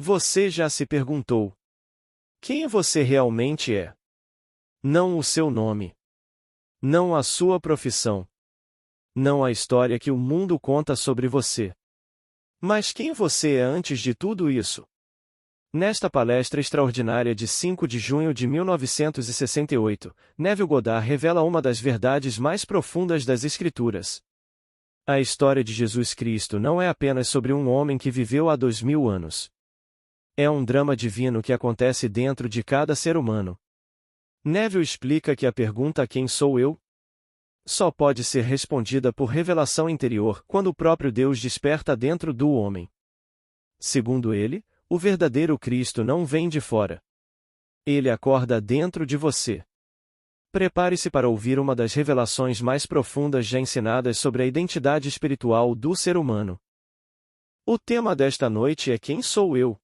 Você já se perguntou: quem você realmente é? Não o seu nome. Não a sua profissão. Não a história que o mundo conta sobre você. Mas quem você é antes de tudo isso? Nesta palestra extraordinária de 5 de junho de 1968, Neville Goddard revela uma das verdades mais profundas das Escrituras. A história de Jesus Cristo não é apenas sobre um homem que viveu há 2000 anos. É um drama divino que acontece dentro de cada ser humano. Neville explica que a pergunta "quem sou eu?" só pode ser respondida por revelação interior quando o próprio Deus desperta dentro do homem. Segundo ele, o verdadeiro Cristo não vem de fora. Ele acorda dentro de você. Prepare-se para ouvir uma das revelações mais profundas já ensinadas sobre a identidade espiritual do ser humano. O tema desta noite é "Quem sou eu?"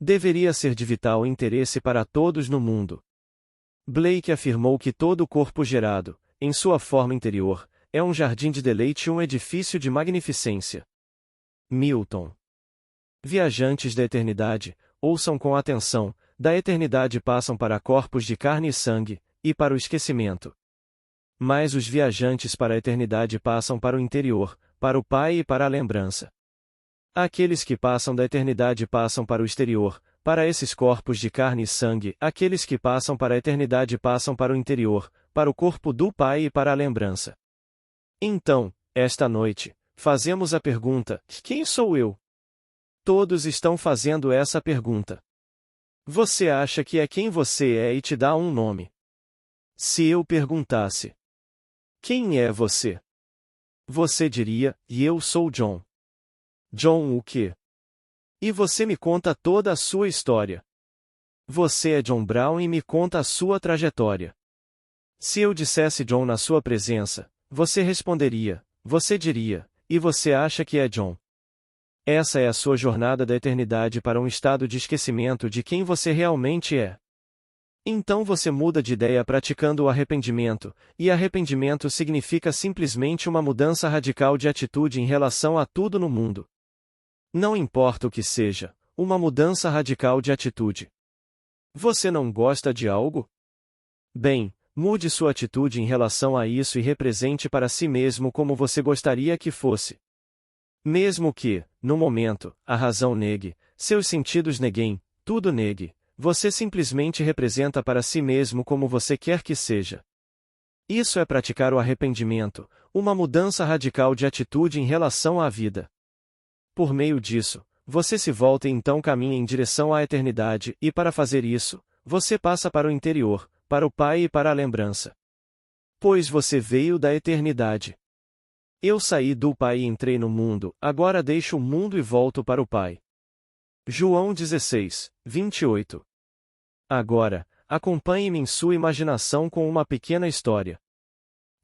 Deveria ser de vital interesse para todos no mundo. Blake afirmou que todo o corpo gerado, em sua forma interior, é um jardim de deleite e um edifício de magnificência. Milton. Viajantes da eternidade, ouçam com atenção, da eternidade passam para corpos de carne e sangue, e para o esquecimento. Mas os viajantes para a eternidade passam para o interior, para o Pai e para a lembrança. Aqueles que passam da eternidade passam para o exterior, para esses corpos de carne e sangue. Aqueles que passam para a eternidade passam para o interior, para o corpo do Pai e para a lembrança. Então, esta noite, fazemos a pergunta: quem sou eu? Todos estão fazendo essa pergunta. Você acha que é quem você é e te dá um nome. Se eu perguntasse: quem é você? Você diria: e eu sou John. John o quê? E você me conta toda a sua história. Você é John Brown e me conta a sua trajetória. Se eu dissesse John na sua presença, você responderia, você diria, e você acha que é John. Essa é a sua jornada da eternidade para um estado de esquecimento de quem você realmente é. Então você muda de ideia praticando o arrependimento, e arrependimento significa simplesmente uma mudança radical de atitude em relação a tudo no mundo. Não importa o que seja, uma mudança radical de atitude. Você não gosta de algo? Bem, mude sua atitude em relação a isso e represente para si mesmo como você gostaria que fosse. Mesmo que, no momento, a razão negue, seus sentidos neguem, tudo negue, você simplesmente representa para si mesmo como você quer que seja. Isso é praticar o arrependimento, uma mudança radical de atitude em relação à vida. Por meio disso, você se volta e então caminha em direção à eternidade, e para fazer isso, você passa para o interior, para o Pai e para a lembrança. Pois você veio da eternidade. Eu saí do Pai e entrei no mundo, agora deixo o mundo e volto para o Pai. João 16, 28. Agora, acompanhe-me em sua imaginação com uma pequena história.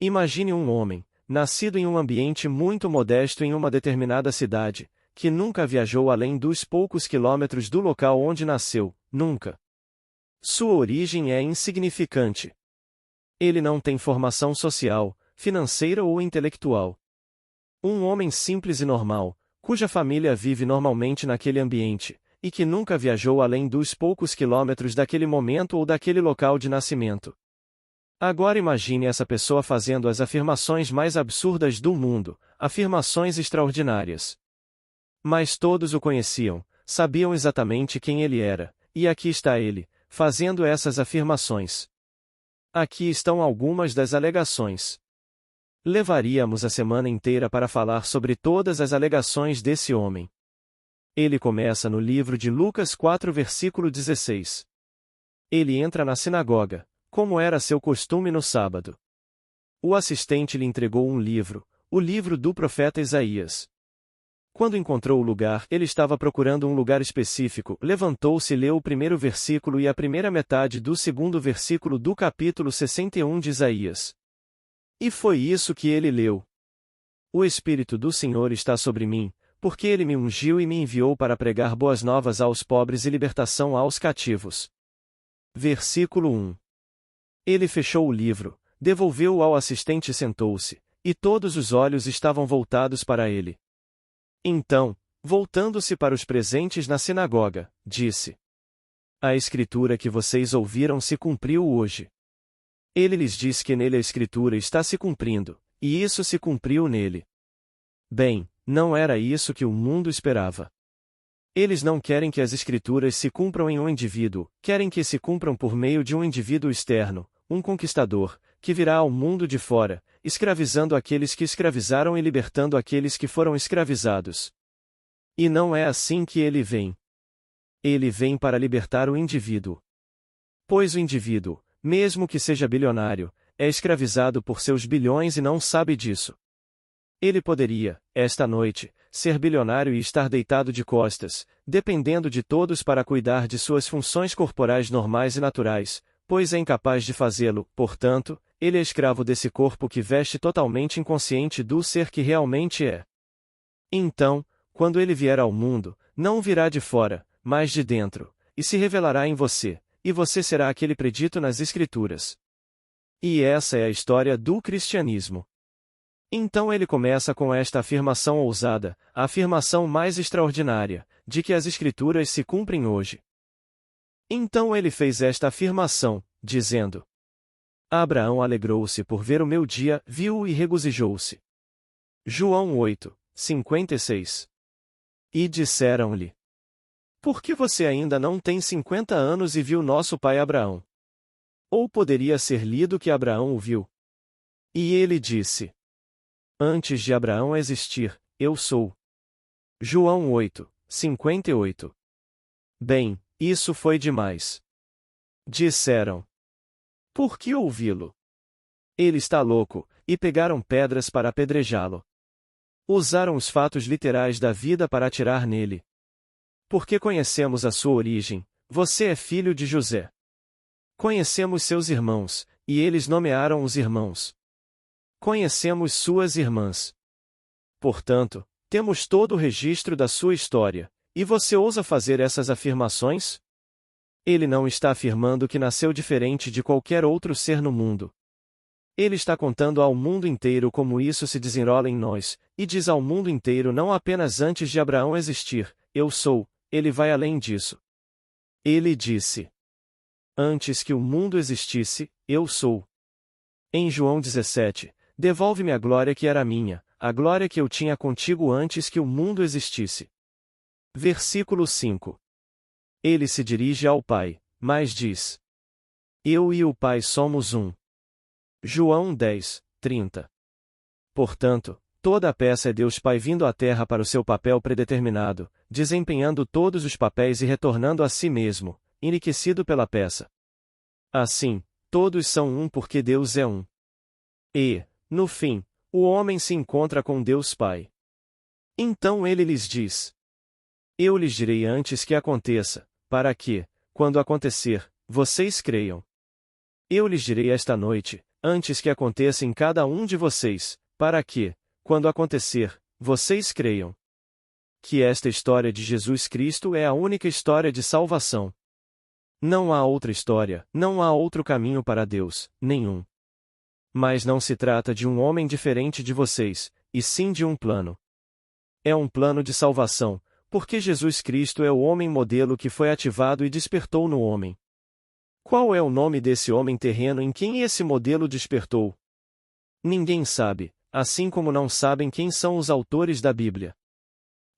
Imagine um homem, nascido em um ambiente muito modesto em uma determinada cidade, que nunca viajou além dos poucos quilômetros do local onde nasceu, nunca. Sua origem é insignificante. Ele não tem formação social, financeira ou intelectual. Um homem simples e normal, cuja família vive normalmente naquele ambiente, e que nunca viajou além dos poucos quilômetros daquele momento ou daquele local de nascimento. Agora imagine essa pessoa fazendo as afirmações mais absurdas do mundo, afirmações extraordinárias. Mas todos o conheciam, sabiam exatamente quem ele era, e aqui está ele, fazendo essas afirmações. Aqui estão algumas das alegações. Levaríamos a semana inteira para falar sobre todas as alegações desse homem. Ele começa no livro de Lucas 4, versículo 16. Ele entra na sinagoga, como era seu costume no sábado. O assistente lhe entregou um livro, o livro do profeta Isaías. Quando encontrou o lugar, ele estava procurando um lugar específico, levantou-se e leu o primeiro versículo e a primeira metade do segundo versículo do capítulo 61 de Isaías. E foi isso que ele leu. O Espírito do Senhor está sobre mim, porque ele me ungiu e me enviou para pregar boas novas aos pobres e libertação aos cativos. Versículo 1. Ele fechou o livro, devolveu-o ao assistente e sentou-se, e todos os olhos estavam voltados para ele. Então, Voltando-se para os presentes na sinagoga, disse: A escritura que vocês ouviram se cumpriu hoje. Ele lhes diz que nele a escritura está se cumprindo, e isso se cumpriu nele. Bem, não era isso que o mundo esperava. Eles não querem que as escrituras se cumpram em um indivíduo, querem que se cumpram por meio de um indivíduo externo, um conquistador, que virá ao mundo de fora, escravizando aqueles que escravizaram e libertando aqueles que foram escravizados. E não é assim que ele vem. Ele vem para libertar o indivíduo. Pois o indivíduo, mesmo que seja bilionário, é escravizado por seus bilhões e não sabe disso. Ele poderia, esta noite, ser bilionário e estar deitado de costas, dependendo de todos para cuidar de suas funções corporais normais e naturais, pois é incapaz de fazê-lo, portanto, ele é escravo desse corpo que veste totalmente inconsciente do ser que realmente é. Então, quando ele vier ao mundo, não virá de fora, mas de dentro, e se revelará em você, e você será aquele predito nas Escrituras. E essa é a história do cristianismo. Então ele começa com esta afirmação ousada, a afirmação mais extraordinária, de que as Escrituras se cumprem hoje. Então ele fez esta afirmação, dizendo: Abraão alegrou-se por ver o meu dia, viu-o e regozijou-se. João 8, 56. E disseram-lhe: Por que você ainda não tem 50 anos e viu nosso pai Abraão? Ou poderia ser lido que Abraão o viu? E ele disse: Antes de Abraão existir, eu sou. João 8, 58. Bem, isso foi demais. Disseram: Por que ouvi-lo? Ele está louco, e pegaram pedras para apedrejá-lo. Usaram os fatos literais da vida para atirar nele. Porque conhecemos a sua origem, você é filho de José. Conhecemos seus irmãos, e eles nomearam os irmãos. Conhecemos suas irmãs. Portanto, temos todo o registro da sua história, e você ousa fazer essas afirmações? Ele não está afirmando que nasceu diferente de qualquer outro ser no mundo. Ele está contando ao mundo inteiro como isso se desenrola em nós, e diz ao mundo inteiro não apenas antes de Abraão existir, eu sou, ele vai além disso. Ele disse: Antes que o mundo existisse, eu sou. Em João 17, devolve-me a glória que era minha, a glória que eu tinha contigo antes que o mundo existisse. Versículo 5. Ele se dirige ao Pai, mas diz: Eu e o Pai somos um. João 10, 30. Portanto, toda a peça é Deus Pai vindo à Terra para o seu papel predeterminado, desempenhando todos os papéis e retornando a si mesmo, enriquecido pela peça. Assim, todos são um porque Deus é um. E, no fim, o homem se encontra com Deus Pai. Então ele lhes diz: Eu lhes direi antes que aconteça, para que, quando acontecer, vocês creiam. Eu lhes direi esta noite, antes que aconteça em cada um de vocês, para que, quando acontecer, vocês creiam. Que esta história de Jesus Cristo é a única história de salvação. Não há outra história, não há outro caminho para Deus, nenhum. Mas não se trata de um homem diferente de vocês, e sim de um plano. É um plano de salvação, porque Jesus Cristo é o homem modelo que foi ativado e despertou no homem. Qual é o nome desse homem terreno em quem esse modelo despertou? Ninguém sabe, assim como não sabem quem são os autores da Bíblia.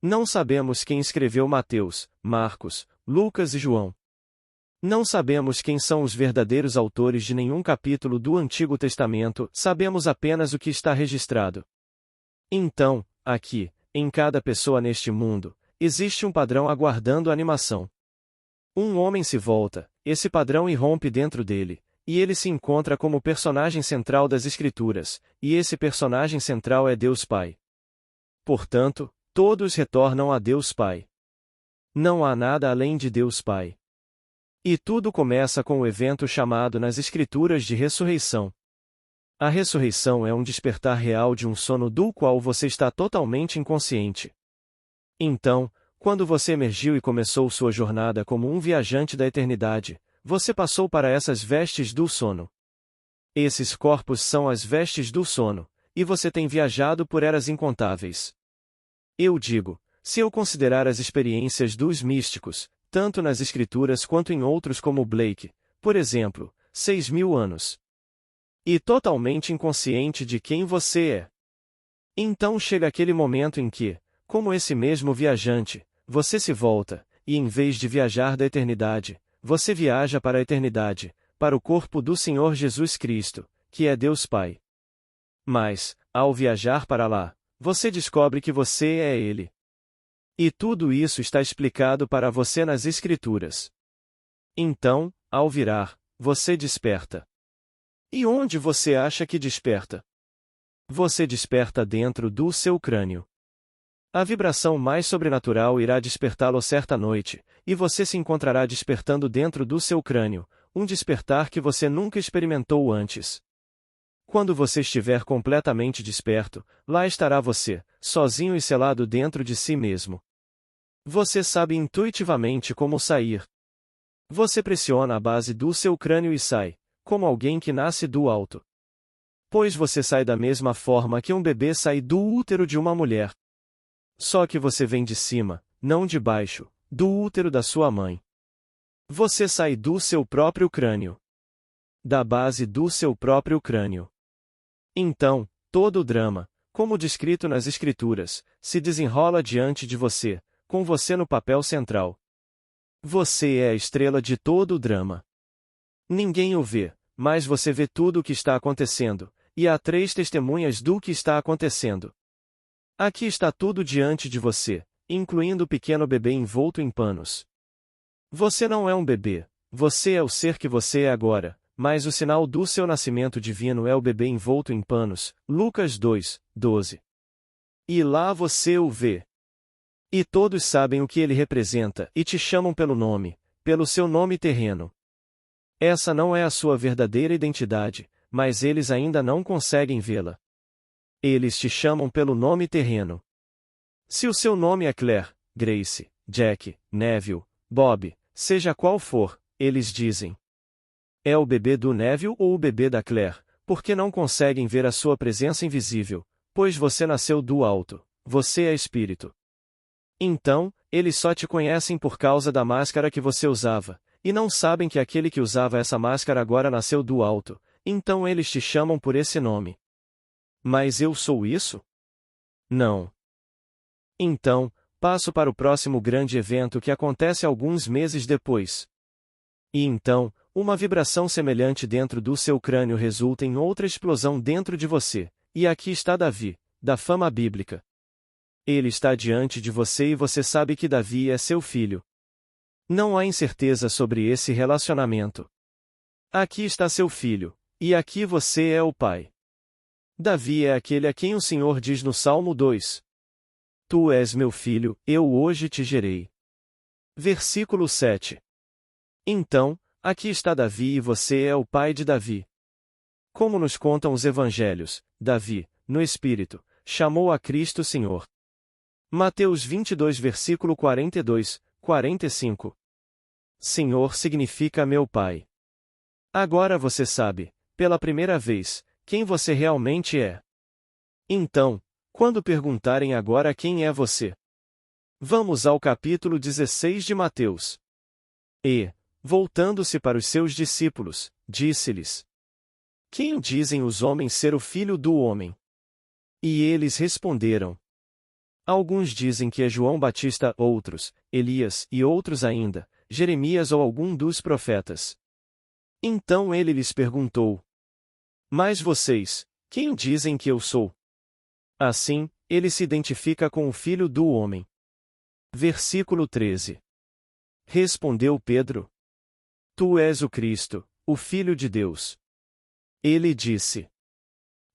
Não sabemos quem escreveu Mateus, Marcos, Lucas e João. Não sabemos quem são os verdadeiros autores de nenhum capítulo do Antigo Testamento, sabemos apenas o que está registrado. Então, aqui, em cada pessoa neste mundo, existe um padrão aguardando animação. Um homem se volta, esse padrão irrompe dentro dele, e ele se encontra como o personagem central das Escrituras, e esse personagem central é Deus Pai. Portanto, todos retornam a Deus Pai. Não há nada além de Deus Pai. E tudo começa com o evento chamado nas Escrituras de ressurreição. A ressurreição é um despertar real de um sono do qual você está totalmente inconsciente. Então, quando você emergiu e começou sua jornada como um viajante da eternidade, você passou para essas vestes do sono. Esses corpos são as vestes do sono, e você tem viajado por eras incontáveis. Eu digo, se eu considerar as experiências dos místicos, tanto nas escrituras quanto em outros como Blake, por exemplo, 6.000 anos. E totalmente inconsciente de quem você é. Então chega aquele momento em que, como esse mesmo viajante, você se volta, e em vez de viajar da eternidade, você viaja para a eternidade, para o corpo do Senhor Jesus Cristo, que é Deus Pai. Mas, ao viajar para lá, você descobre que você é Ele. E tudo isso está explicado para você nas Escrituras. Então, ao virar, você desperta. E onde você acha que desperta? Você desperta dentro do seu crânio. A vibração mais sobrenatural irá despertá-lo certa noite, e você se encontrará despertando dentro do seu crânio, um despertar que você nunca experimentou antes. Quando você estiver completamente desperto, lá estará você, sozinho e selado dentro de si mesmo. Você sabe intuitivamente como sair. Você pressiona a base do seu crânio e sai, como alguém que nasce do alto. Pois você sai da mesma forma que um bebê sai do útero de uma mulher. Só que você vem de cima, não de baixo, do útero da sua mãe. Você sai do seu próprio crânio. Da base do seu próprio crânio. Então, todo o drama, como descrito nas Escrituras, se desenrola diante de você, com você no papel central. Você é a estrela de todo o drama. Ninguém o vê, mas você vê tudo o que está acontecendo, e há 3 testemunhas do que está acontecendo. Aqui está tudo diante de você, incluindo o pequeno bebê envolto em panos. Você não é um bebê, você é o ser que você é agora, mas o sinal do seu nascimento divino é o bebê envolto em panos, Lucas 2, 12. E lá você o vê. E todos sabem o que ele representa e te chamam pelo nome, pelo seu nome terreno. Essa não é a sua verdadeira identidade, mas eles ainda não conseguem vê-la. Eles te chamam pelo nome terreno. Se o seu nome é Claire, Grace, Jack, Neville, Bob, seja qual for, eles dizem. É o bebê do Neville ou o bebê da Claire, porque não conseguem ver a sua presença invisível, pois você nasceu do alto, você é espírito. Então, eles só te conhecem por causa da máscara que você usava, e não sabem que aquele que usava essa máscara agora nasceu do alto, então eles te chamam por esse nome. Mas eu sou isso? Não. Então, passo para o próximo grande evento que acontece alguns meses depois. E então, uma vibração semelhante dentro do seu crânio resulta em outra explosão dentro de você, e aqui está Davi, da fama bíblica. Ele está diante de você e você sabe que Davi é seu filho. Não há incerteza sobre esse relacionamento. Aqui está seu filho, e aqui você é o pai. Davi é aquele a quem o Senhor diz no Salmo 2. Tu és meu filho, eu hoje te gerei. Versículo 7. Então, aqui está Davi e você é o pai de Davi. Como nos contam os evangelhos, Davi, no Espírito, chamou a Cristo Senhor. Mateus 22 versículo 42, 45. Senhor significa meu pai. Agora você sabe, pela primeira vez, quem você realmente é. Então, quando perguntarem agora quem é você, vamos ao capítulo 16 de Mateus. E, voltando-se para os seus discípulos, disse-lhes: Quem dizem os homens ser o filho do homem? E eles responderam: Alguns dizem que é João Batista, outros, Elias, e outros ainda, Jeremias ou algum dos profetas. Então ele lhes perguntou: Mas vocês, quem dizem que eu sou? Assim, ele se identifica com o Filho do Homem. Versículo 13. Respondeu Pedro: Tu és o Cristo, o Filho de Deus. Ele disse: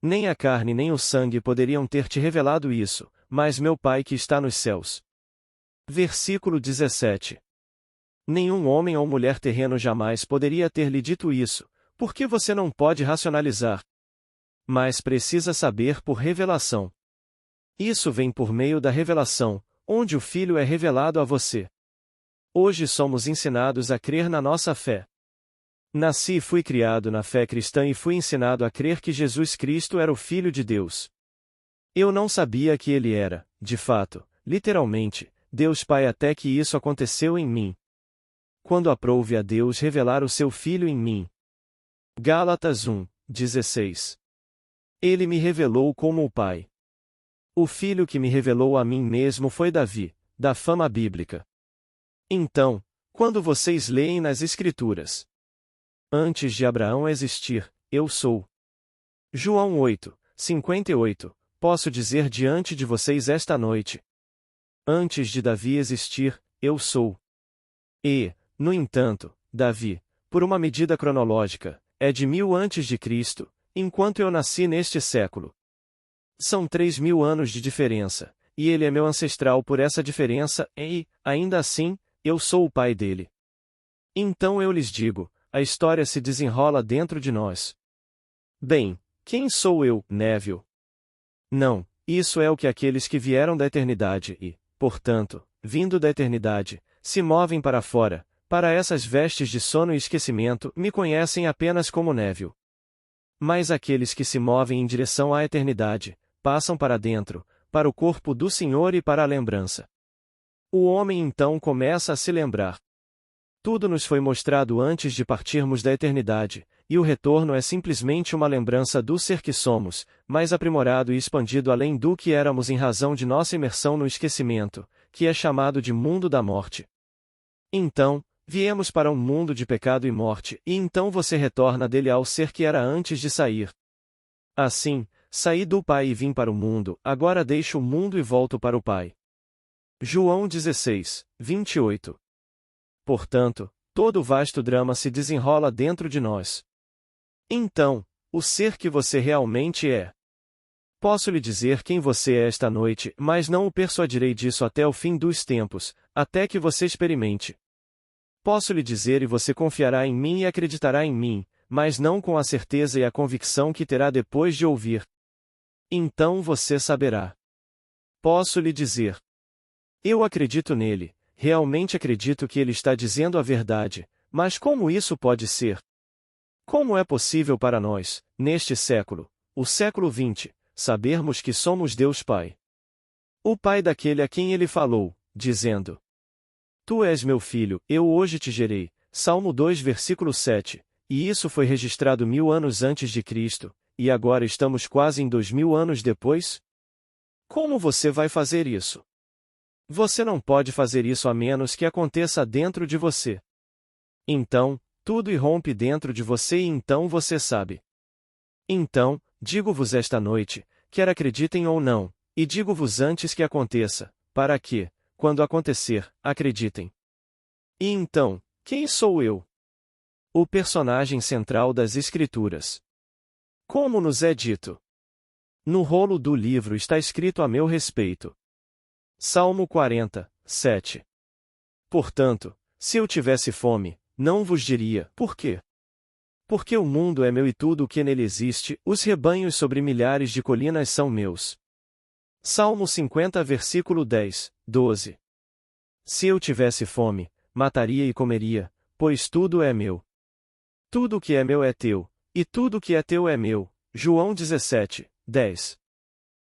Nem a carne nem o sangue poderiam ter te revelado isso, mas meu Pai que está nos céus. Versículo 17. Nenhum homem ou mulher terreno jamais poderia ter lhe dito isso, porque você não pode racionalizar. Mas precisa saber por revelação. Isso vem por meio da revelação, onde o Filho é revelado a você. Hoje somos ensinados a crer na nossa fé. Nasci e fui criado na fé cristã e fui ensinado a crer que Jesus Cristo era o Filho de Deus. Eu não sabia que ele era, de fato, literalmente, Deus Pai, até que isso aconteceu em mim. Quando aprouve a Deus revelar o seu Filho em mim. Gálatas 1:16. Ele me revelou como o Pai. O Filho que me revelou a mim mesmo foi Davi, da fama bíblica. Então, quando vocês leem nas Escrituras, antes de Abraão existir, eu sou. João 8:58, posso dizer diante de vocês esta noite. Antes de Davi existir, eu sou. E, no entanto, Davi, por uma medida cronológica, é de 1000 antes de Cristo, enquanto eu nasci neste século. São 3000 anos de diferença, e ele é meu ancestral por essa diferença, e, ainda assim, eu sou o pai dele. Então eu lhes digo, a história se desenrola dentro de nós. Bem, quem sou eu, Neville? Não, isso é o que aqueles que vieram da eternidade e, portanto, vindo da eternidade, se movem para fora, para essas vestes de sono e esquecimento, me conhecem apenas como Neville. Mas aqueles que se movem em direção à eternidade, passam para dentro, para o corpo do Senhor e para a lembrança. O homem então começa a se lembrar. Tudo nos foi mostrado antes de partirmos da eternidade, e o retorno é simplesmente uma lembrança do ser que somos, mais aprimorado e expandido além do que éramos em razão de nossa imersão no esquecimento, que é chamado de mundo da morte. Então, viemos para um mundo de pecado e morte, e então você retorna dele ao ser que era antes de sair. Assim, saí do Pai e vim para o mundo, agora deixo o mundo e volto para o Pai. João 16:28. Portanto, todo o vasto drama se desenrola dentro de nós. Então, o ser que você realmente é. Posso lhe dizer quem você é esta noite, mas não o persuadirei disso até o fim dos tempos, até que você experimente. Posso lhe dizer e você confiará em mim e acreditará em mim, mas não com a certeza e a convicção que terá depois de ouvir. Então você saberá. Posso lhe dizer. Eu acredito nele, realmente acredito que ele está dizendo a verdade, mas como isso pode ser? Como é possível para nós, neste século, o século XX, sabermos que somos Deus Pai? O Pai daquele a quem ele falou, dizendo: Tu és meu filho, eu hoje te gerei, Salmo 2 versículo 7, e isso foi registrado 1000 anos antes de Cristo, e agora estamos quase em 2000 anos depois? Como você vai fazer isso? Você não pode fazer isso a menos que aconteça dentro de você. Então, tudo irrompe dentro de você e então você sabe. Então, digo-vos esta noite, quer acreditem ou não, e digo-vos antes que aconteça, para que, quando acontecer, acreditem. E então, quem sou eu? O personagem central das Escrituras. Como nos é dito? No rolo do livro está escrito a meu respeito. Salmo 40:7. Portanto, se eu tivesse fome, não vos diria, por quê? Porque o mundo é meu e tudo o que nele existe, os rebanhos sobre milhares de colinas são meus. Salmo 50 versículo 10, 12. Se eu tivesse fome, mataria e comeria, pois tudo é meu. Tudo o que é meu é teu, e tudo o que é teu é meu. João 17, 10.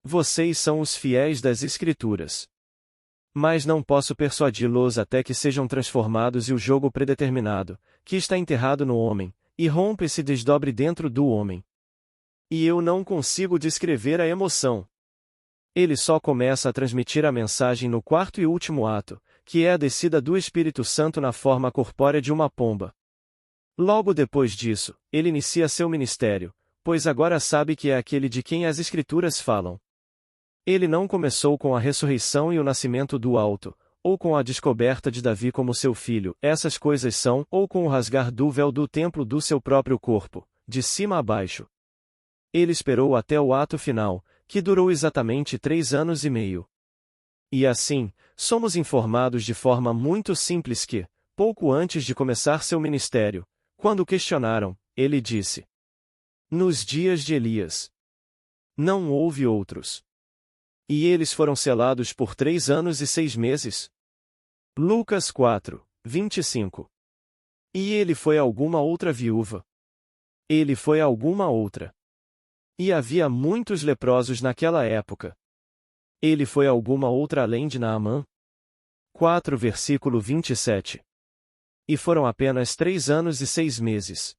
Vocês são os fiéis das Escrituras. Mas não posso persuadi-los até que sejam transformados e o jogo predeterminado, que está enterrado no homem, e rompe e se desdobre dentro do homem. E eu não consigo descrever a emoção. Ele só começa a transmitir a mensagem no quarto e último ato, que é a descida do Espírito Santo na forma corpórea de uma pomba. Logo depois disso, ele inicia seu ministério, pois agora sabe que é aquele de quem as Escrituras falam. Ele não começou com a ressurreição e o nascimento do alto, ou com a descoberta de Davi como seu filho, essas coisas são, ou com o rasgar do véu do templo do seu próprio corpo, de cima a baixo. Ele esperou até o ato final, que durou exatamente 3 anos e meio. E assim, somos informados de forma muito simples que, pouco antes de começar seu ministério, quando o questionaram, ele disse: Nos dias de Elias, não houve outros. E eles foram selados por 3 anos e 6 meses. Lucas 4, 25. E ele foi alguma outra viúva. Ele foi alguma outra. E havia muitos leprosos naquela época. Ele foi alguma outra além de Naamã? 4 versículo 27. E foram apenas 3 anos e 6 meses.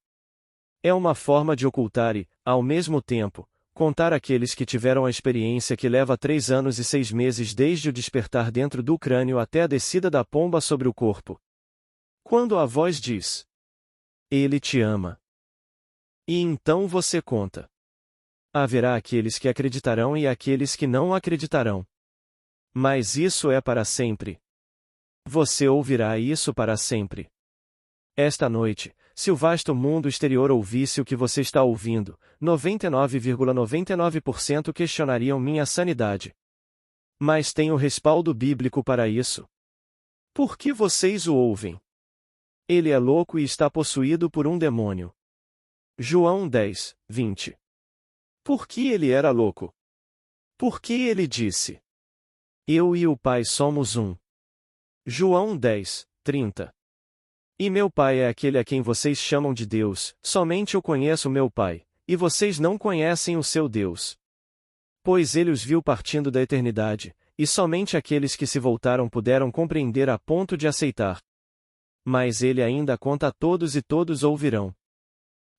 É uma forma de ocultar e, ao mesmo tempo, contar aqueles que tiveram a experiência que leva 3 anos e 6 meses desde o despertar dentro do crânio até a descida da pomba sobre o corpo. Quando a voz diz: Ele te ama. E então você conta. Haverá aqueles que acreditarão e aqueles que não acreditarão. Mas isso é para sempre. Você ouvirá isso para sempre. Esta noite, se o vasto mundo exterior ouvisse o que você está ouvindo, 99,99% questionariam minha sanidade. Mas tenho respaldo bíblico para isso. Por que vocês o ouvem? Ele é louco e está possuído por um demônio. João 10, 20. Por que ele era louco? Porque ele disse: Eu e o Pai somos um. João 10, 30. E meu Pai é aquele a quem vocês chamam de Deus, somente eu conheço meu Pai, e vocês não conhecem o seu Deus. Pois ele os viu partindo da eternidade, e somente aqueles que se voltaram puderam compreender a ponto de aceitar. Mas ele ainda conta a todos e todos ouvirão.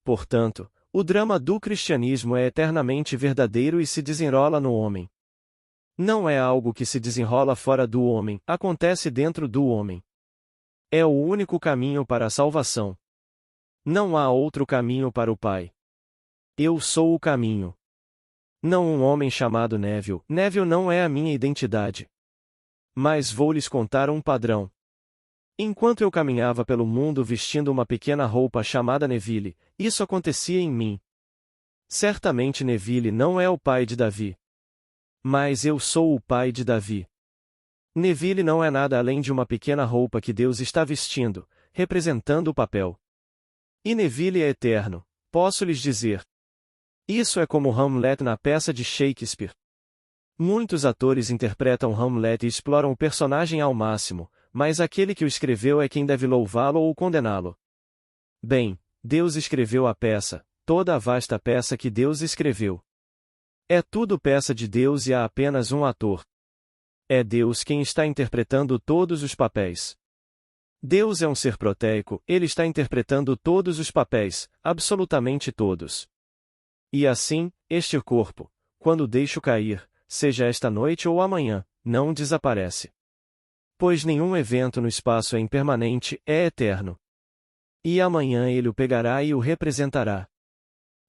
Portanto, o drama do cristianismo é eternamente verdadeiro e se desenrola no homem. Não é algo que se desenrola fora do homem, acontece dentro do homem. É o único caminho para a salvação. Não há outro caminho para o Pai. Eu sou o caminho. Não um homem chamado Neville. Neville não é a minha identidade. Mas vou lhes contar um padrão. Enquanto eu caminhava pelo mundo vestindo uma pequena roupa chamada Neville, isso acontecia em mim. Certamente Neville não é o pai de Davi. Mas eu sou o pai de Davi. Neville não é nada além de uma pequena roupa que Deus está vestindo, representando o papel. E Neville é eterno, posso lhes dizer. Isso é como Hamlet na peça de Shakespeare. Muitos atores interpretam Hamlet e exploram o personagem ao máximo, mas aquele que o escreveu é quem deve louvá-lo ou condená-lo. Bem, Deus escreveu a peça, toda a vasta peça que Deus escreveu. É tudo peça de Deus e há apenas um ator. É Deus quem está interpretando todos os papéis. Deus é um ser proteico, ele está interpretando todos os papéis, absolutamente todos. E assim, este corpo, quando deixo cair, seja esta noite ou amanhã, não desaparece. Pois nenhum evento no espaço é impermanente, é eterno. E amanhã ele o pegará e o representará.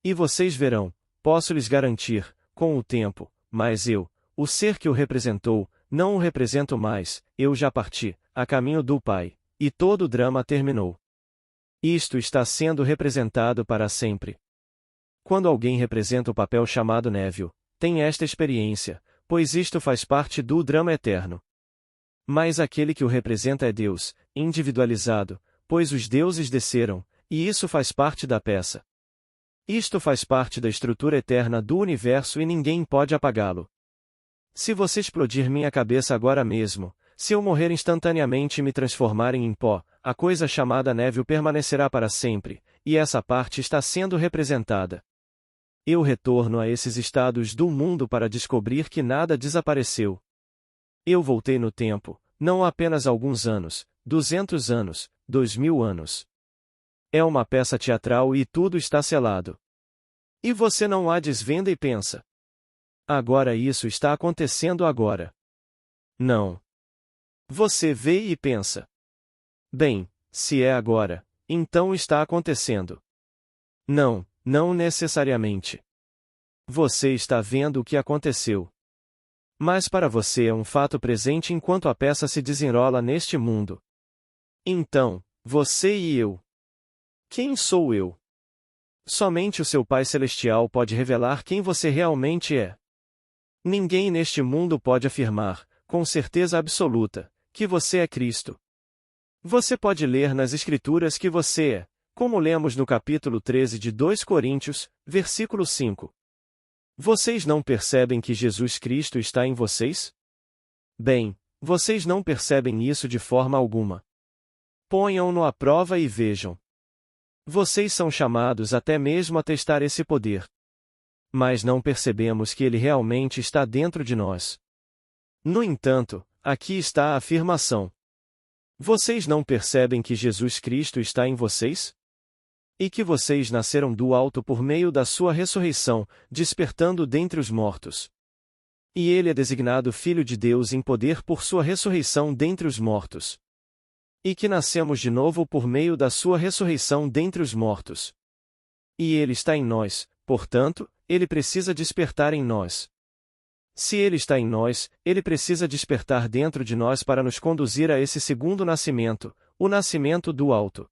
E vocês verão, posso lhes garantir, com o tempo, mas eu, o ser que o representou, não o represento mais, eu já parti, a caminho do Pai, e todo o drama terminou. Isto está sendo representado para sempre. Quando alguém representa o papel chamado Neville, tem esta experiência, pois isto faz parte do drama eterno. Mas aquele que o representa é Deus, individualizado, pois os deuses desceram, e isso faz parte da peça. Isto faz parte da estrutura eterna do universo e ninguém pode apagá-lo. Se você explodir minha cabeça agora mesmo, se eu morrer instantaneamente e me transformarem em pó, a coisa chamada Neville permanecerá para sempre, e essa parte está sendo representada. Eu retorno a esses estados do mundo para descobrir que nada desapareceu. Eu voltei no tempo, não apenas alguns anos, 200 anos, 2000 anos. É uma peça teatral e tudo está selado. E você não a desvenda e pensa: agora isso está acontecendo agora. Não. Você vê e pensa: bem, se é agora, então está acontecendo. Não, não necessariamente. Você está vendo o que aconteceu. Mas para você é um fato presente enquanto a peça se desenrola neste mundo. Então, você e eu. Quem sou eu? Somente o seu Pai Celestial pode revelar quem você realmente é. Ninguém neste mundo pode afirmar, com certeza absoluta, que você é Cristo. Você pode ler nas Escrituras que você é, como lemos no capítulo 13 de 2 Coríntios, versículo 5. Vocês não percebem que Jesus Cristo está em vocês? Bem, vocês não percebem isso de forma alguma. Ponham-no à prova e vejam. Vocês são chamados até mesmo a testar esse poder. Mas não percebemos que ele realmente está dentro de nós. No entanto, aqui está a afirmação. Vocês não percebem que Jesus Cristo está em vocês? E que vocês nasceram do alto por meio da sua ressurreição, despertando dentre os mortos. E ele é designado Filho de Deus em poder por sua ressurreição dentre os mortos. E que nascemos de novo por meio da sua ressurreição dentre os mortos. E ele está em nós, portanto, ele precisa despertar em nós. Se ele está em nós, ele precisa despertar dentro de nós para nos conduzir a esse segundo nascimento, o nascimento do alto.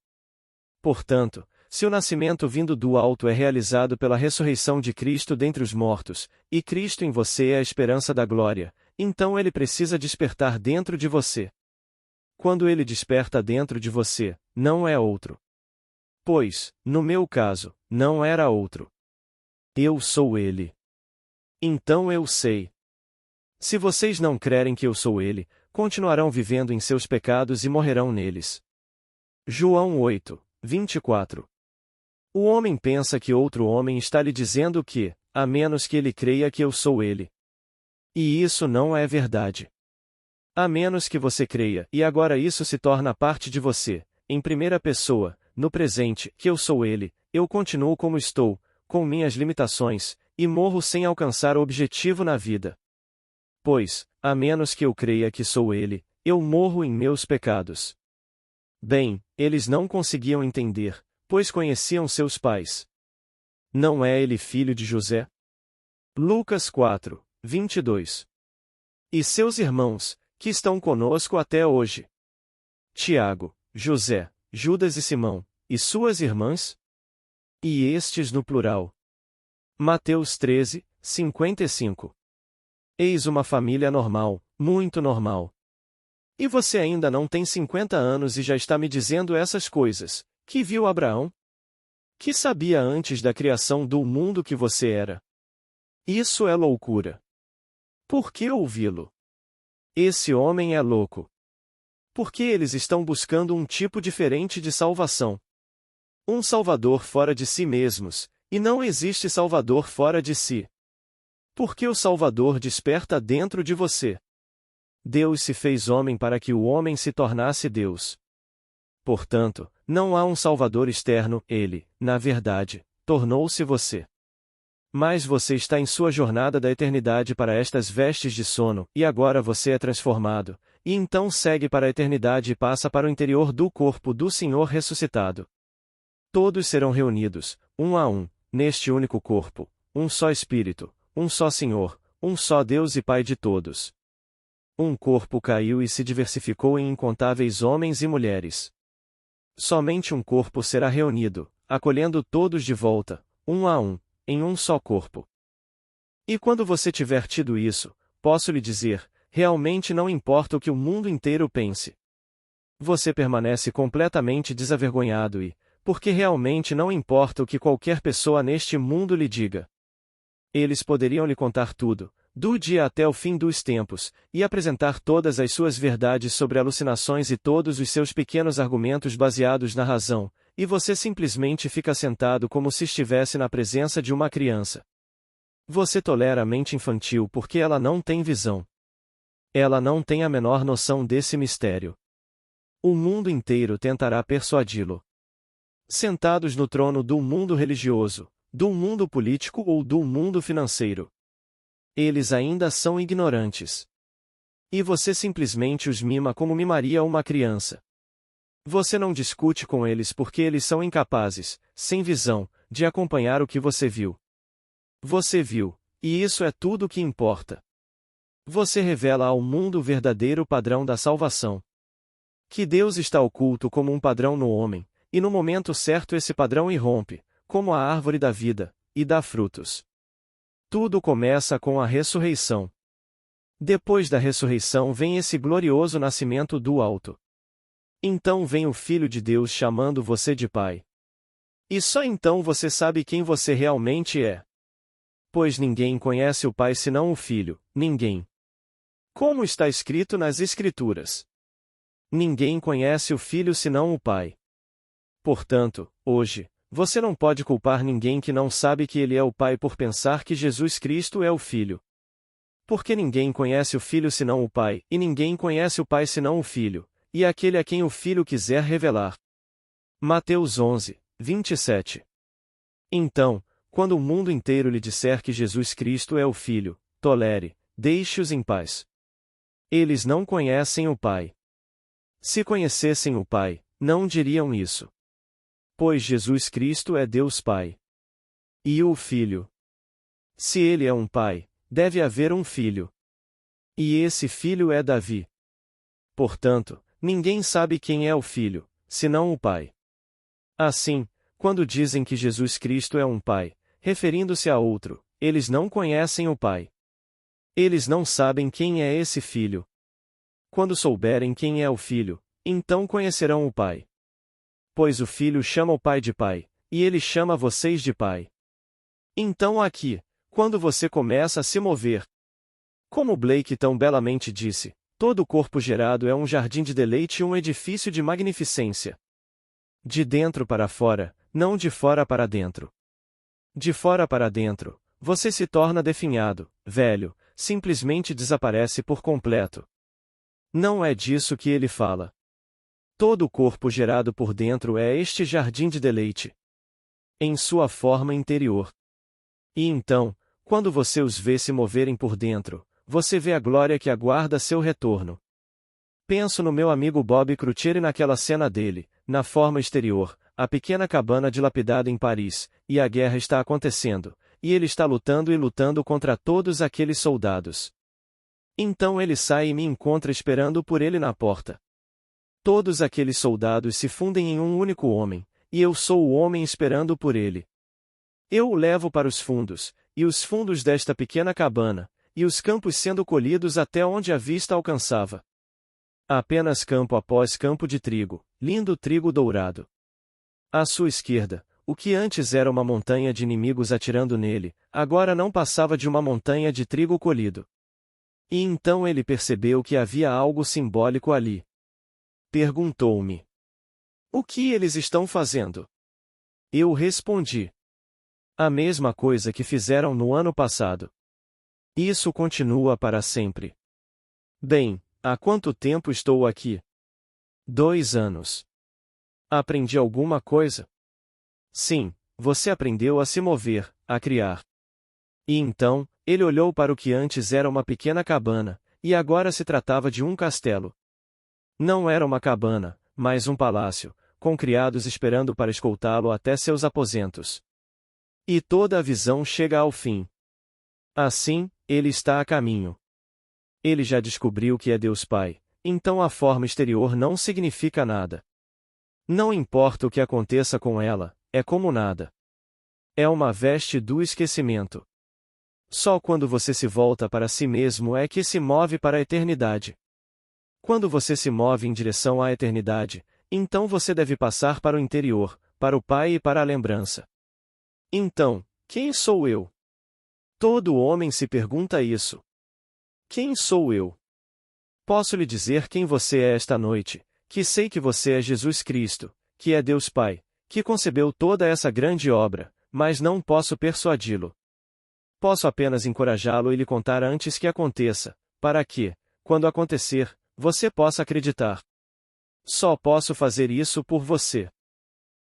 Portanto, se o nascimento vindo do alto é realizado pela ressurreição de Cristo dentre os mortos, e Cristo em você é a esperança da glória, então ele precisa despertar dentro de você. Quando ele desperta dentro de você, não é outro. Pois, no meu caso, não era outro. Eu sou ele. Então eu sei. Se vocês não crerem que eu sou ele, continuarão vivendo em seus pecados e morrerão neles. João 8, 24. O homem pensa que outro homem está lhe dizendo que, a menos que ele creia que eu sou ele. E isso não é verdade. A menos que você creia, e agora isso se torna parte de você, em primeira pessoa, no presente, que eu sou ele, eu continuo como estou, com minhas limitações, e morro sem alcançar o objetivo na vida. Pois, a menos que eu creia que sou ele, eu morro em meus pecados. Bem, eles não conseguiam entender, pois conheciam seus pais. Não é ele filho de José? Lucas 4, 22. E seus irmãos, que estão conosco até hoje. Tiago, José, Judas e Simão, e suas irmãs? E estes no plural. Mateus 13, 55. Eis uma família normal, muito normal. E você ainda não tem 50 anos e já está me dizendo essas coisas. Que viu Abraão? Que sabia antes da criação do mundo que você era? Isso é loucura. Por que ouvi-lo? Esse homem é louco. Porque eles estão buscando um tipo diferente de salvação. Um salvador fora de si mesmos, e não existe salvador fora de si. Porque o Salvador desperta dentro de você. Deus se fez homem para que o homem se tornasse Deus. Portanto, não há um Salvador externo, ele, na verdade, tornou-se você. Mas você está em sua jornada da eternidade para estas vestes de sono, e agora você é transformado, e então segue para a eternidade e passa para o interior do corpo do Senhor ressuscitado. Todos serão reunidos, um a um, neste único corpo, um só Espírito, um só Senhor, um só Deus e Pai de todos. Um corpo caiu e se diversificou em incontáveis homens e mulheres. Somente um corpo será reunido, acolhendo todos de volta, um a um, em um só corpo. E quando você tiver tido isso, posso lhe dizer, realmente não importa o que o mundo inteiro pense. Você permanece completamente desavergonhado e, porque realmente não importa o que qualquer pessoa neste mundo lhe diga. Eles poderiam lhe contar tudo, do dia até o fim dos tempos, e apresentar todas as suas verdades sobre alucinações e todos os seus pequenos argumentos baseados na razão, e você simplesmente fica sentado como se estivesse na presença de uma criança. Você tolera a mente infantil porque ela não tem visão. Ela não tem a menor noção desse mistério. O mundo inteiro tentará persuadi-lo. Sentados no trono do mundo religioso, do mundo político ou do mundo financeiro. Eles ainda são ignorantes. E você simplesmente os mima como mimaria uma criança. Você não discute com eles porque eles são incapazes, sem visão, de acompanhar o que você viu. Você viu, e isso é tudo o que importa. Você revela ao mundo o verdadeiro padrão da salvação. Que Deus está oculto como um padrão no homem, e no momento certo esse padrão irrompe, como a árvore da vida, e dá frutos. Tudo começa com a ressurreição. Depois da ressurreição vem esse glorioso nascimento do alto. Então vem o Filho de Deus chamando você de Pai. E só então você sabe quem você realmente é. Pois ninguém conhece o Pai senão o Filho, ninguém. Como está escrito nas Escrituras. Ninguém conhece o Filho senão o Pai. Portanto, hoje, você não pode culpar ninguém que não sabe que ele é o Pai por pensar que Jesus Cristo é o Filho. Porque ninguém conhece o Filho senão o Pai, e ninguém conhece o Pai senão o Filho, e aquele a quem o Filho quiser revelar. Mateus 11, 27. Então, quando o mundo inteiro lhe disser que Jesus Cristo é o Filho, tolere, deixe-os em paz. Eles não conhecem o Pai. Se conhecessem o Pai, não diriam isso. Pois Jesus Cristo é Deus Pai. E o Filho. Se ele é um Pai, deve haver um Filho. E esse Filho é Davi. Portanto, ninguém sabe quem é o Filho, senão o Pai. Assim, quando dizem que Jesus Cristo é um Pai, referindo-se a outro, eles não conhecem o Pai. Eles não sabem quem é esse Filho. Quando souberem quem é o Filho, então conhecerão o Pai. Pois o Filho chama o Pai de Pai, e ele chama vocês de Pai. Então aqui, quando você começa a se mover, como Blake tão belamente disse, todo corpo gerado é um jardim de deleite e um edifício de magnificência. De dentro para fora, não de fora para dentro. De fora para dentro, você se torna definhado, velho, simplesmente desaparece por completo. Não é disso que ele fala. Todo o corpo gerado por dentro é este jardim de deleite. Em sua forma interior. E então, quando você os vê se moverem por dentro, você vê a glória que aguarda seu retorno. Penso no meu amigo Bob Crutier e naquela cena dele, na forma exterior, a pequena cabana dilapidada em Paris, e a guerra está acontecendo, e ele está lutando e lutando contra todos aqueles soldados. Então ele sai e me encontra esperando por ele na porta. Todos aqueles soldados se fundem em um único homem, e eu sou o homem esperando por ele. Eu o levo para os fundos, e os fundos desta pequena cabana, e os campos sendo colhidos até onde a vista alcançava. Apenas campo após campo de trigo, lindo trigo dourado. À sua esquerda, o que antes era uma montanha de inimigos atirando nele, agora não passava de uma montanha de trigo colhido. E então ele percebeu que havia algo simbólico ali. Perguntou-me: o que eles estão fazendo? Eu respondi: a mesma coisa que fizeram no ano passado. Isso continua para sempre. Bem, há quanto tempo estou aqui? 2 anos. Aprendi alguma coisa? Sim, você aprendeu a se mover, a criar. E então, ele olhou para o que antes era uma pequena cabana, e agora se tratava de um castelo. Não era uma cabana, mas um palácio, com criados esperando para escoltá-lo até seus aposentos. E toda a visão chega ao fim. Assim, ele está a caminho. Ele já descobriu que é Deus Pai, então a forma exterior não significa nada. Não importa o que aconteça com ela, é como nada. É uma veste do esquecimento. Só quando você se volta para si mesmo é que se move para a eternidade. Quando você se move em direção à eternidade, então você deve passar para o interior, para o Pai e para a lembrança. Então, quem sou eu? Todo homem se pergunta isso. Quem sou eu? Posso lhe dizer quem você é esta noite, que sei que você é Jesus Cristo, que é Deus Pai, que concebeu toda essa grande obra, mas não posso persuadi-lo. Posso apenas encorajá-lo e lhe contar antes que aconteça, para que, quando acontecer, você possa acreditar. Só posso fazer isso por você.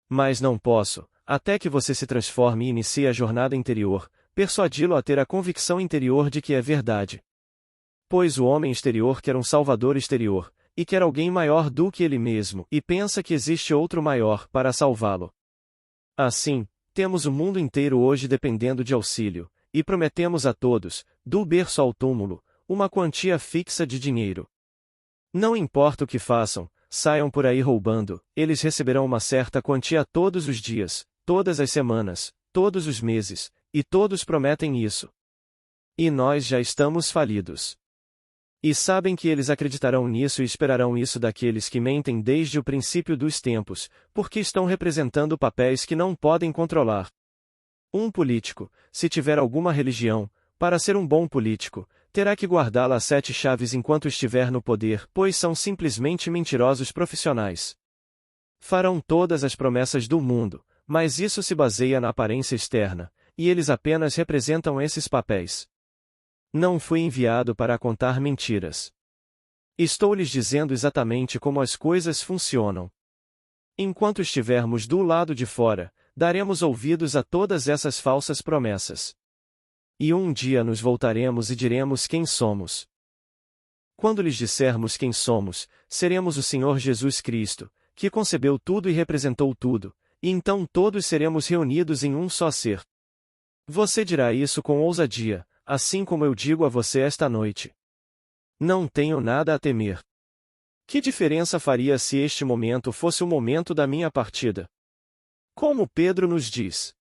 Mas não posso, até que você se transforme e inicie a jornada interior, persuadi-lo a ter a convicção interior de que é verdade. Pois o homem exterior quer um salvador exterior, e quer alguém maior do que ele mesmo, e pensa que existe outro maior para salvá-lo. Assim, temos o mundo inteiro hoje dependendo de auxílio, e prometemos a todos, do berço ao túmulo, uma quantia fixa de dinheiro. Não importa o que façam, saiam por aí roubando, eles receberão uma certa quantia todos os dias, todas as semanas, todos os meses, e todos prometem isso. E nós já estamos falidos. E sabem que eles acreditarão nisso e esperarão isso daqueles que mentem desde o princípio dos tempos, porque estão representando papéis que não podem controlar. Um político, se tiver alguma religião, para ser um bom político, terá que guardá-la a 7 chaves enquanto estiver no poder, pois são simplesmente mentirosos profissionais. Farão todas as promessas do mundo, mas isso se baseia na aparência externa, e eles apenas representam esses papéis. Não fui enviado para contar mentiras. Estou lhes dizendo exatamente como as coisas funcionam. Enquanto estivermos do lado de fora, daremos ouvidos a todas essas falsas promessas. E um dia nos voltaremos e diremos quem somos. Quando lhes dissermos quem somos, seremos o Senhor Jesus Cristo, que concebeu tudo e representou tudo, e então todos seremos reunidos em um só ser. Você dirá isso com ousadia, assim como eu digo a você esta noite. Não tenho nada a temer. Que diferença faria se este momento fosse o momento da minha partida? Como Pedro nos diz.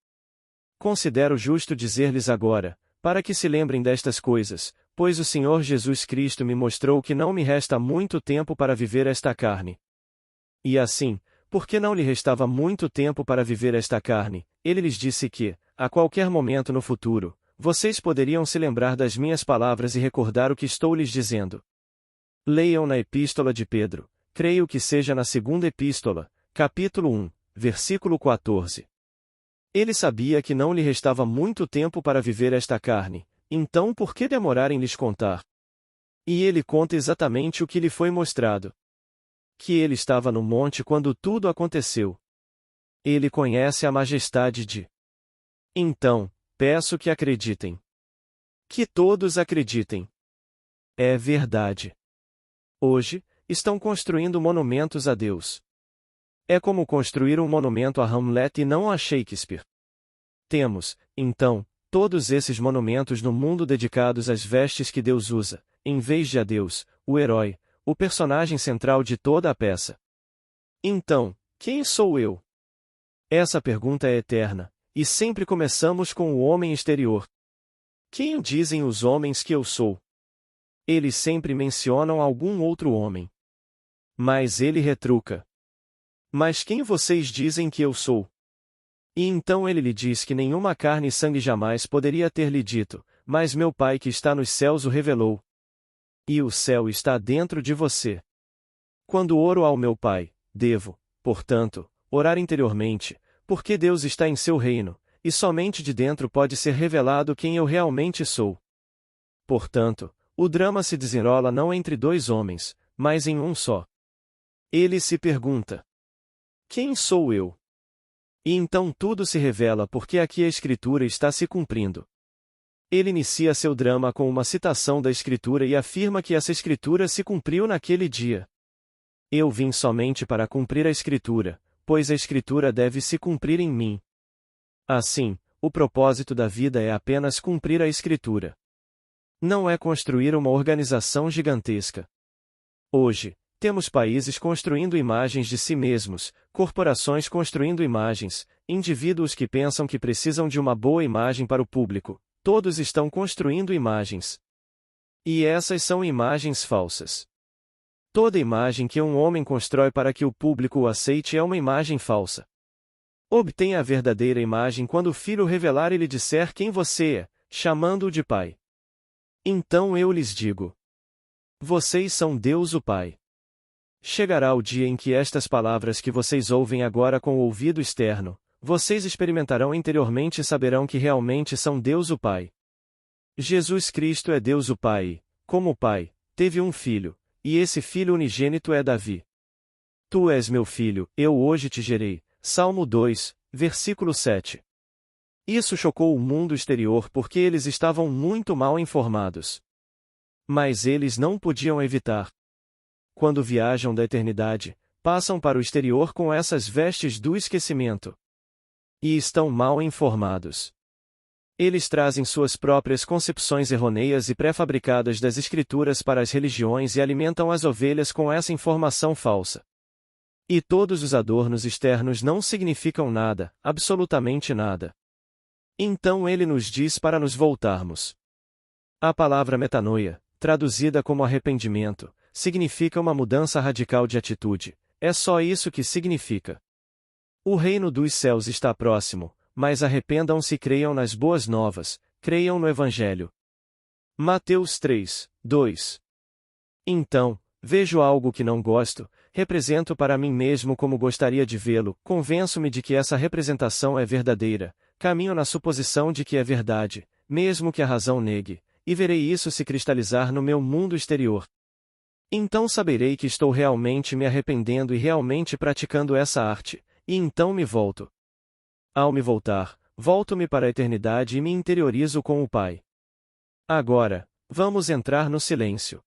Considero justo dizer-lhes agora, para que se lembrem destas coisas, pois o Senhor Jesus Cristo me mostrou que não me resta muito tempo para viver esta carne. E assim, porque não lhe restava muito tempo para viver esta carne, ele lhes disse que, a qualquer momento no futuro, vocês poderiam se lembrar das minhas palavras e recordar o que estou lhes dizendo. Leiam na Epístola de Pedro, creio que seja na segunda Epístola, capítulo 1, versículo 14. Ele sabia que não lhe restava muito tempo para viver esta carne, então por que demorar em lhes contar? E ele conta exatamente o que lhe foi mostrado. Que ele estava no monte quando tudo aconteceu. Ele conhece a majestade de. Então, peço que acreditem. Que todos acreditem. É verdade. Hoje, estão construindo monumentos a Deus. É como construir um monumento a Hamlet e não a Shakespeare. Temos, então, todos esses monumentos no mundo dedicados às vestes que Deus usa, em vez de a Deus, o herói, o personagem central de toda a peça. Então, quem sou eu? Essa pergunta é eterna, e sempre começamos com o homem exterior. Quem dizem os homens que eu sou? Eles sempre mencionam algum outro homem. Mas ele retruca. Mas quem vocês dizem que eu sou? E então ele lhe diz que nenhuma carne e sangue jamais poderia ter lhe dito, mas meu Pai que está nos céus o revelou. E o céu está dentro de você. Quando oro ao meu Pai, devo, portanto, orar interiormente, porque Deus está em seu reino, e somente de dentro pode ser revelado quem eu realmente sou. Portanto, o drama se desenrola não entre dois homens, mas em um só. Ele se pergunta: quem sou eu? E então tudo se revela porque aqui a Escritura está se cumprindo. Ele inicia seu drama com uma citação da Escritura e afirma que essa Escritura se cumpriu naquele dia. Eu vim somente para cumprir a Escritura, pois a Escritura deve se cumprir em mim. Assim, o propósito da vida é apenas cumprir a Escritura. Não é construir uma organização gigantesca. Hoje, temos países construindo imagens de si mesmos, corporações construindo imagens, indivíduos que pensam que precisam de uma boa imagem para o público, todos estão construindo imagens. E essas são imagens falsas. Toda imagem que um homem constrói para que o público o aceite é uma imagem falsa. Obtenha a verdadeira imagem quando o filho revelar e lhe disser quem você é, chamando-o de pai. Então eu lhes digo: vocês são Deus o Pai. Chegará o dia em que estas palavras que vocês ouvem agora com o ouvido externo, vocês experimentarão interiormente e saberão que realmente são Deus o Pai. Jesus Cristo é Deus o Pai e, como o Pai, teve um filho, e esse filho unigênito é Davi. Tu és meu filho, eu hoje te gerei. Salmo 2, versículo 7. Isso chocou o mundo exterior porque eles estavam muito mal informados. Mas eles não podiam evitar. Quando viajam da eternidade, passam para o exterior com essas vestes do esquecimento. E estão mal informados. Eles trazem suas próprias concepções errôneas e pré-fabricadas das Escrituras para as religiões e alimentam as ovelhas com essa informação falsa. E todos os adornos externos não significam nada, absolutamente nada. Então ele nos diz para nos voltarmos. A palavra metanoia, traduzida como arrependimento, significa uma mudança radical de atitude. É só isso que significa. O reino dos céus está próximo, mas arrependam-se e creiam nas boas novas, creiam no Evangelho. Mateus 3, 2. Então, vejo algo que não gosto, represento para mim mesmo como gostaria de vê-lo, convenço-me de que essa representação é verdadeira, caminho na suposição de que é verdade, mesmo que a razão negue, e verei isso se cristalizar no meu mundo exterior. Então saberei que estou realmente me arrependendo e realmente praticando essa arte, e então me volto. Ao me voltar, volto-me para a eternidade e me interiorizo com o Pai. Agora, vamos entrar no silêncio.